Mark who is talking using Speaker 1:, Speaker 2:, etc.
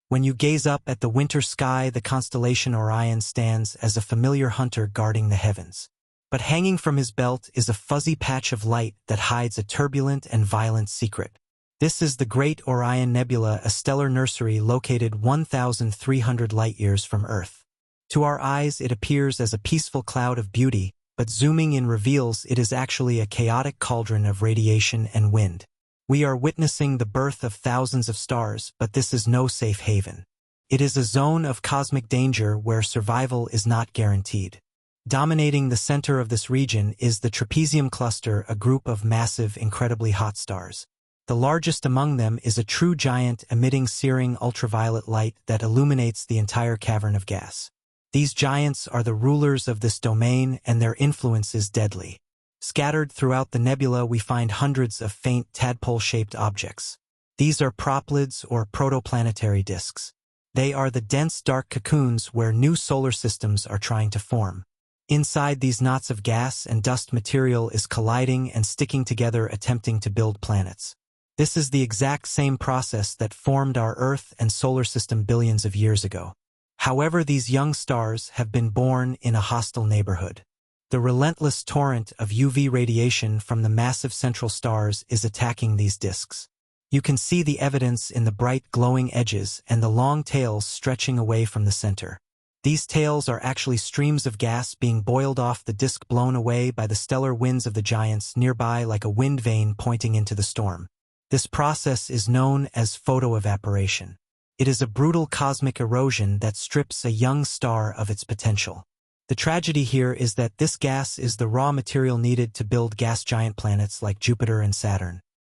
Speaker 1: When you gaze up at the winter sky, the constellation Orion stands as a familiar hunter guarding the heavens. But hanging from his belt is a fuzzy patch of light that hides a turbulent and violent secret. This is the Great Orion Nebula, a stellar nursery located 1,300 light-years from Earth. To our eyes, it appears as a peaceful cloud of beauty, but zooming in reveals it is actually a chaotic cauldron of radiation and wind. We are witnessing the birth of thousands of stars, but this is no safe haven. It is a zone of cosmic danger where survival is not guaranteed. Dominating the center of this region is the Trapezium Cluster, a group of massive, incredibly hot stars. The largest among them is a true giant emitting searing ultraviolet light that illuminates the entire cavern of gas. These giants are the rulers of this domain, and their influence is deadly. Scattered throughout the nebula, we find hundreds of faint tadpole-shaped objects. These are proplyds or protoplanetary disks. They are the dense dark cocoons where new solar systems are trying to form. Inside these knots of gas and dust, material is colliding and sticking together, attempting to build planets. This is the exact same process that formed our Earth and solar system billions of years ago. However, these young stars have been born in a hostile neighborhood. The relentless torrent of UV radiation from the massive central stars is attacking these disks. You can see the evidence in the bright glowing edges and the long tails stretching away from the center. These tails are actually streams of gas being boiled off the disk, blown away by the stellar winds of the giants nearby like a wind vane pointing into the storm. This process is known as photoevaporation. It is a brutal cosmic erosion that strips a young star of its potential. The tragedy here is that this gas is the raw material needed to build gas giant planets like Jupiter and Saturn.